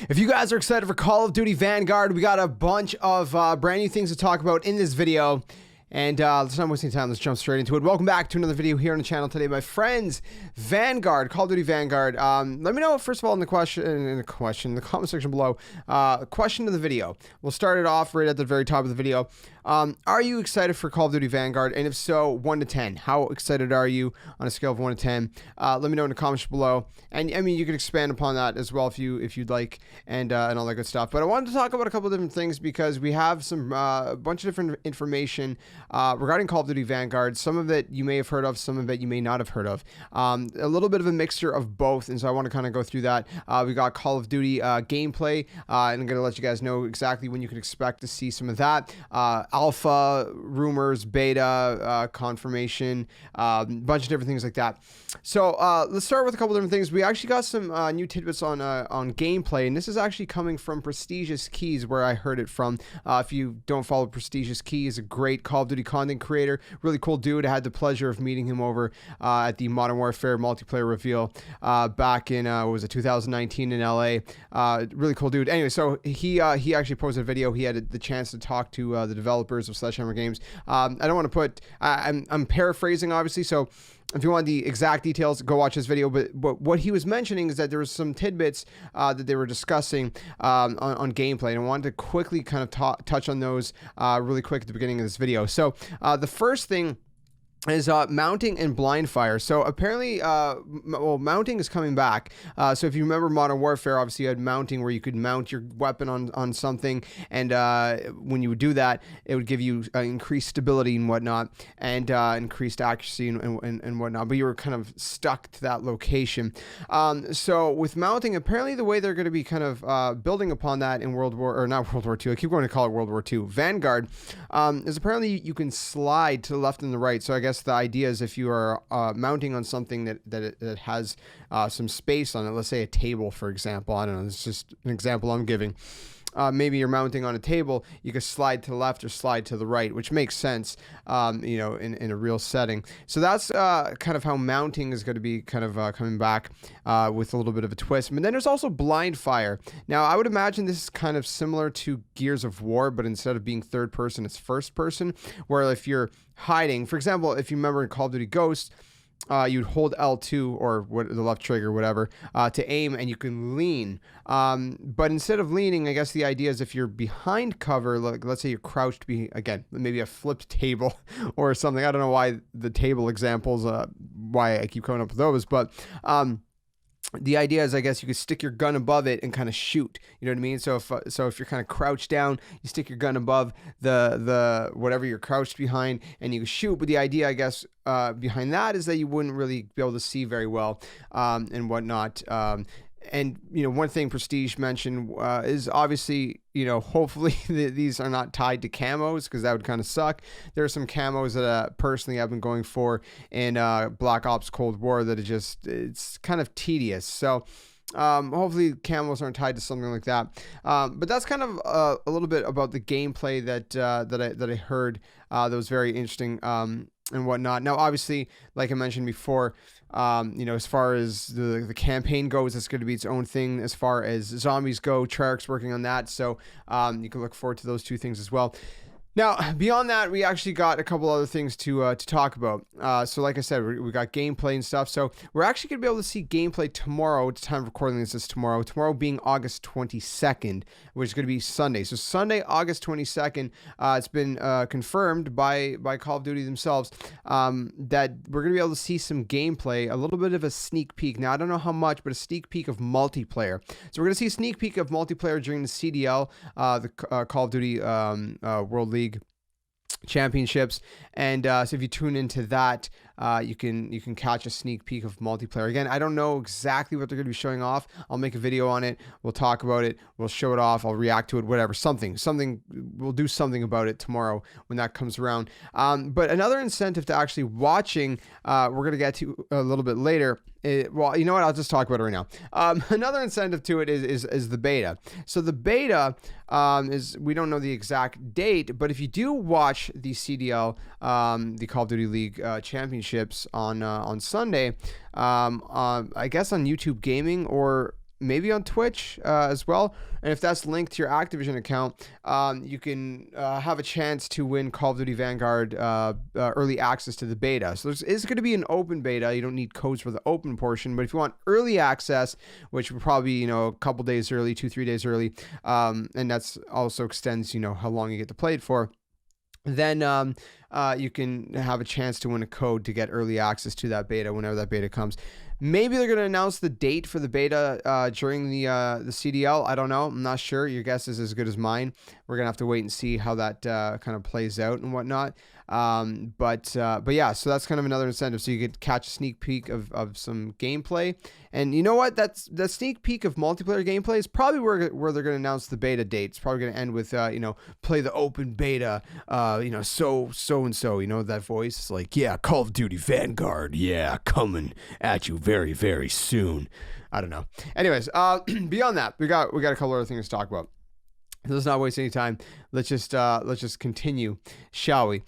If you guys are excited for Call of Duty Vanguard, we got a bunch of brand new things to talk about in this video. And let's not wasting time, let's jump straight into it. Welcome back to another video here on the channel today, my friends. Vanguard, Call of Duty Vanguard. Let me know, first of all, in the comment section below, question of the video. We'll start it off right at the very top of the video. Are you excited for Call of Duty Vanguard? And if so, 1 to 10. How excited are you on a scale of 1 to 10? Let me know in the comments below. And I mean, you can expand upon that as well if you'd like, and all that good stuff. But I wanted to talk about a couple of different things because we have some a bunch of different information regarding Call of Duty Vanguard. Some of it you may have heard of, some of it you may not have heard of. A little bit of a mixture of both, and so I want to kind of go through that. We got Call of Duty gameplay, and I'm going to let you guys know exactly when you can expect to see some of that. Alpha, rumors, beta, confirmation, bunch of different things like that. So let's start with a couple different things. We actually got some new tidbits on gameplay, and this is actually coming from Prestigious Keys, where I heard it from. If you don't follow Prestigious Keys, a great Call of Duty content creator, really cool dude. I had the pleasure of meeting him over at the Modern Warfare multiplayer reveal back in what was it, 2019 in LA. Really cool dude. Anyway, so he actually posted a video. He had the chance to talk to the developers of Sledgehammer Games. I don't want to put I'm paraphrasing, obviously, so if you want the exact details, go watch this video. But what he was mentioning is that there was some tidbits that they were discussing on gameplay, and I wanted to quickly kind of touch on those really quick at the beginning of this video. So the first thing is mounting and blind fire. So apparently, mounting is coming back. So if you remember Modern Warfare, obviously you had mounting where you could mount your weapon on something, and when you would do that, it would give you increased stability and whatnot, and increased accuracy and whatnot, but you were kind of stuck to that location. So with mounting, apparently the way they're going to be kind of building upon that in World War II, I keep going to call it World War II, Vanguard, is apparently you can slide to the left and the right. So I guess the idea is if you are mounting on something that has some space on it, let's say a table, for example. I don't know, it's just an example I'm giving. Maybe you're mounting on a table, you can slide to the left or slide to the right, which makes sense, you know, in a real setting. So that's kind of how mounting is going to be kind of coming back with a little bit of a twist. But then there's also blind fire. Now, I would imagine this is kind of similar to Gears of War, but instead of being third person, it's first person, where if you're hiding, for example, if you remember in Call of Duty Ghosts, you'd hold L2 or the left trigger, whatever, to aim, and you can lean. But instead of leaning, I guess the idea is if you're behind cover, like let's say you're crouched, again, maybe a flipped table or something. I don't know why the table examples, why I keep coming up with those, but the idea is, I guess, you could stick your gun above it and kind of shoot. You know what I mean? So if you're kind of crouched down, you stick your gun above the whatever you're crouched behind, and you shoot. But the idea, I guess, behind that is that you wouldn't really be able to see very well, and whatnot. And, you know, one thing Prestige mentioned is obviously, you know, hopefully these are not tied to camos, because that would kind of suck. There are some camos that personally I've been going for in Black Ops Cold War that it's kind of tedious. So hopefully camos aren't tied to something like that. But that's kind of a little bit about the gameplay that I heard that was very interesting and whatnot. Now, obviously, like I mentioned before, you know, as far as the campaign goes, it's going to be its own thing. As far as zombies go, Treyarch's working on that, so you can look forward to those two things as well. Now, beyond that, we actually got a couple other things to talk about. So like I said, we got gameplay and stuff. So we're actually going to be able to see gameplay tomorrow. It's time of recording this is tomorrow. Tomorrow being August 22nd, which is going to be Sunday. So Sunday, August 22nd, it's been confirmed by Call of Duty themselves that we're going to be able to see some gameplay, a little bit of a sneak peek. Now, I don't know how much, but a sneak peek of multiplayer. So we're going to see a sneak peek of multiplayer during the CDL, the Call of Duty World League Championships, and so if you tune into that, you can catch a sneak peek of multiplayer. Again, I don't know exactly what they're going to be showing off. I'll make a video on it. We'll talk about it. We'll show it off. I'll react to it. Whatever. Something. We'll do something about it tomorrow when that comes around. But another incentive to actually watching, we're going to get to a little bit later. Well, you know what? I'll just talk about it right now. Another incentive to it is the beta. So the beta is, we don't know the exact date, but if you do watch the CDL, the Call of Duty League Championships on Sunday, I guess on YouTube Gaming, or maybe on Twitch as well. And if that's linked to your Activision account, you can have a chance to win Call of Duty Vanguard early access to the beta. So it's going to be an open beta. You don't need codes for the open portion, but if you want early access, which will probably, you know, a couple days early, 2-3 days early, and that's also extends, you know, how long you get to play it for, then you can have a chance to win a code to get early access to that beta whenever that beta comes. Maybe they're going to announce the date for the beta during the CDL. I don't know. I'm not sure. Your guess is as good as mine. We're going to have to wait and see how that kind of plays out and whatnot. But yeah, so that's kind of another incentive. So you could catch a sneak peek of some gameplay. And you know what? That sneak peek of multiplayer gameplay is probably where they're going to announce the beta date. It's probably going to end with, you know, play the open beta, you know, so and so, you know, that voice. It's like, yeah, Call of Duty Vanguard. Yeah, coming at you very, very soon. I don't know. Anyways, beyond that, we got a couple other things to talk about. Let's not waste any time. Let's just continue, shall we?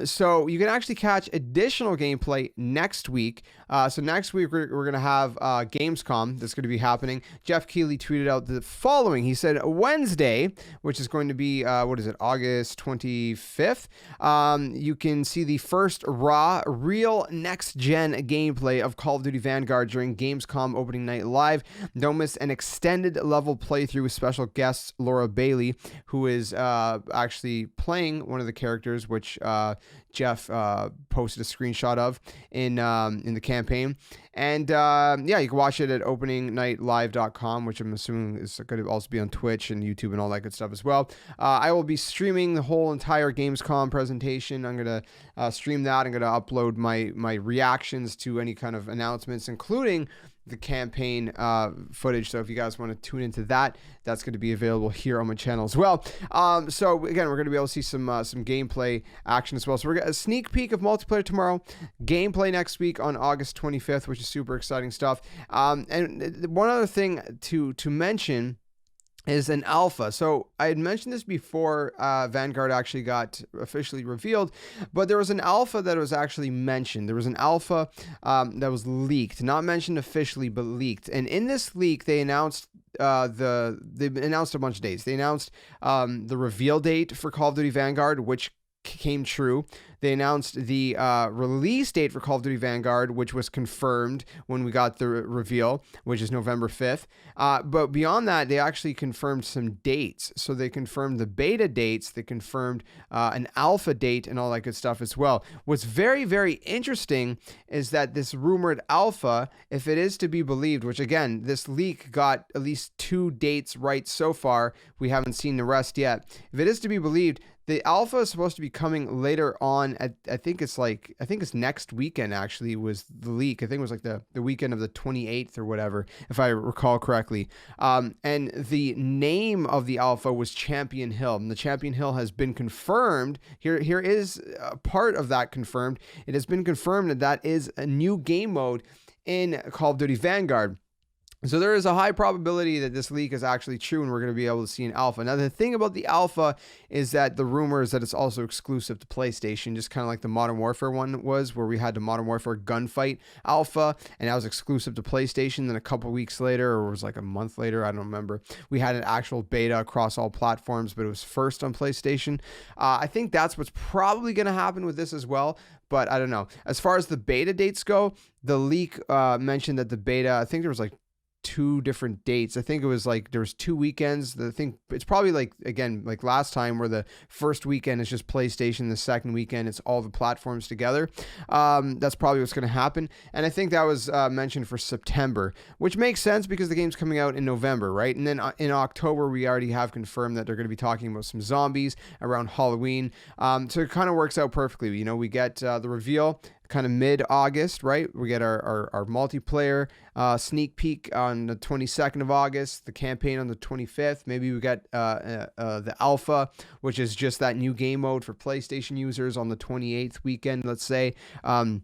So you can actually catch additional gameplay next week. So next week we're going to have Gamescom that's going to be happening. Jeff Keighley tweeted out the following. He said Wednesday, which is going to be what is it, August 25th. You can see the first raw, real next-gen gameplay of Call of Duty Vanguard during Gamescom opening night live. Don't miss an extended level playthrough with special guests Laura Bailey, who is actually playing one of the characters, which Jeff posted a screenshot of in the campaign. And yeah, you can watch it at openingnightlive.com, which I'm assuming is going to also be on Twitch and YouTube and all that good stuff as well. I will be streaming the whole entire Gamescom presentation. I'm going to stream that. I'm going to upload my reactions to any kind of announcements, including the campaign footage. So if you guys want to tune into that, that's going to be available here on my channel as well. So again, we're going to be able to see some gameplay action as well. So we're going to a sneak peek of multiplayer tomorrow, gameplay next week on August 25th, which is super exciting stuff. And one other thing to mention is an alpha. So I had mentioned this before Vanguard actually got officially revealed, but there was an alpha that was actually mentioned. There was an alpha that was leaked, not mentioned officially, but leaked. And in this leak, they announced they announced a bunch of dates. They announced the reveal date for Call of Duty Vanguard, which came true. They announced the release date for Call of Duty Vanguard, which was confirmed when we got the reveal, which is November 5th. But beyond that, they actually confirmed some dates. So they confirmed the beta dates. They confirmed an alpha date and all that good stuff as well. What's very, very interesting is that this rumored alpha, if it is to be believed, which again, this leak got at least 2 dates right so far. We haven't seen the rest yet. If it is to be believed, the alpha is supposed to be coming later on. I think it's next weekend actually was the leak. I think it was like the weekend of the 28th or whatever, if I recall correctly. And the name of the alpha was Champion Hill. And the Champion Hill has been confirmed. Here is a part of that confirmed. It has been confirmed that is a new game mode in Call of Duty Vanguard. So there is a high probability that this leak is actually true and we're going to be able to see an alpha. Now, the thing about the alpha is that the rumor is that it's also exclusive to PlayStation, just kind of like the Modern Warfare one was, where we had the Modern Warfare gunfight alpha, and that was exclusive to PlayStation. Then a couple weeks later, or it was like a month later, I don't remember, we had an actual beta across all platforms, but it was first on PlayStation. I think that's what's probably going to happen with this as well. But I don't know. As far as the beta dates go, the leak mentioned that the beta, I think there was like 2 different dates. I think it was like there was 2 weekends. I think it's probably like, again, like last time, where the first weekend is just PlayStation, the second weekend it's all the platforms together. That's probably what's going to happen. And I think that was mentioned for September, which makes sense because the game's coming out in November, right? And then in October, we already have confirmed that they're going to be talking about some zombies around Halloween. So it kind of works out perfectly. You know, we get the reveal kind of mid-August, right? We get our multiplayer sneak peek on the 22nd of August, the campaign on the 25th. Maybe we got the alpha, which is just that new game mode for PlayStation users, on the 28th weekend, let's say. And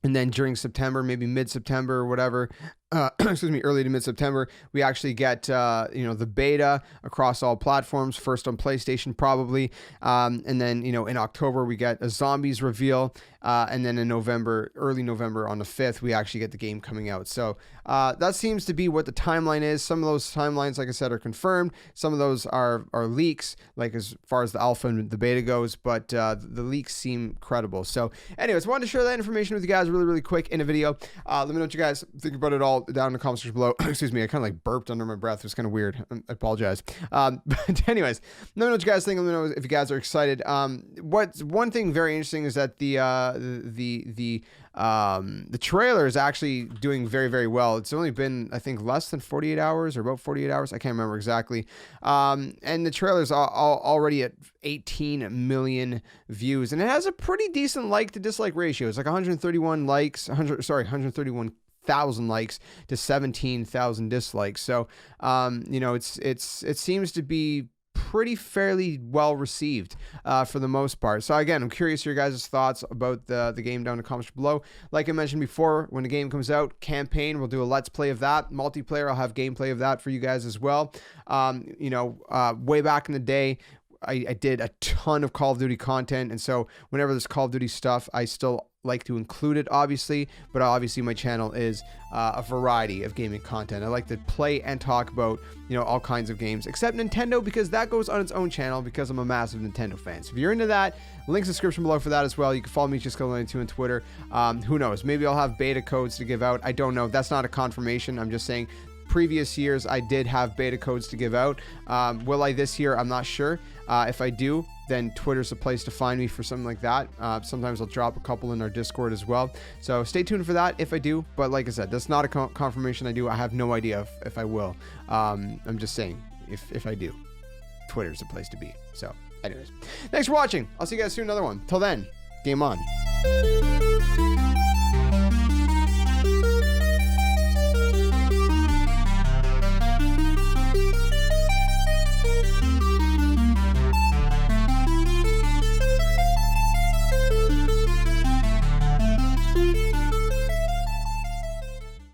then during September, maybe mid-September or whatever, excuse me, early to mid-September, we actually get, the beta across all platforms, first on PlayStation probably, and then, in October, we get a Zombies reveal, and then in November, early November on the 5th, we actually get the game coming out. So that seems to be what the timeline is. Some of those timelines, like I said, are confirmed. Some of those are leaks, like as far as the alpha and the beta goes, but the leaks seem credible. So anyways, I wanted to share that information with you guys really, really quick in a video. Let me know what you guys think about it all down in the comments below. Excuse me, I kind of like burped under my breath. It was kind of weird. I apologize. But anyways, let me know what you guys think. Let me know if you guys are excited. What's one thing very interesting is that the trailer is actually doing very, very well. It's only been, I think, less than 48 hours or about 48 hours. I can't remember exactly. And the trailer's already at 18 million views, and it has a pretty decent like to dislike ratio. It's like 131 likes, 131,000 likes to 17,000 dislikes. So, it seems to be pretty fairly well received for the most part. So again, I'm curious your guys' thoughts about the game down in the comments below. Like I mentioned before, when the game comes out, campaign, we'll do a let's play of that. Multiplayer, I'll have gameplay of that for you guys as well. Way back in the day, I did a ton of Call of Duty content, and so whenever there's Call of Duty stuff, I still like to include it, obviously, but obviously my channel is a variety of gaming content. I like to play and talk about, all kinds of games, except Nintendo, because that goes on its own channel because I'm a massive Nintendo fan. So if you're into that, links in the description below for that as well. You can follow me, JSkeleton92 on Twitter. Who knows? Maybe I'll have beta codes to give out. I don't know. That's not a confirmation. I'm just saying previous years I did have beta codes to give out. Will I this year? I'm not sure. If I do, then Twitter's the place to find me for something like that. Sometimes I'll drop a couple in our Discord as well. So stay tuned for that if I do. But like I said, that's not a confirmation I do. I have no idea if I will. I'm just saying, if I do, Twitter's the place to be. So anyways, thanks for watching. I'll see you guys soon in another one. Till then, game on.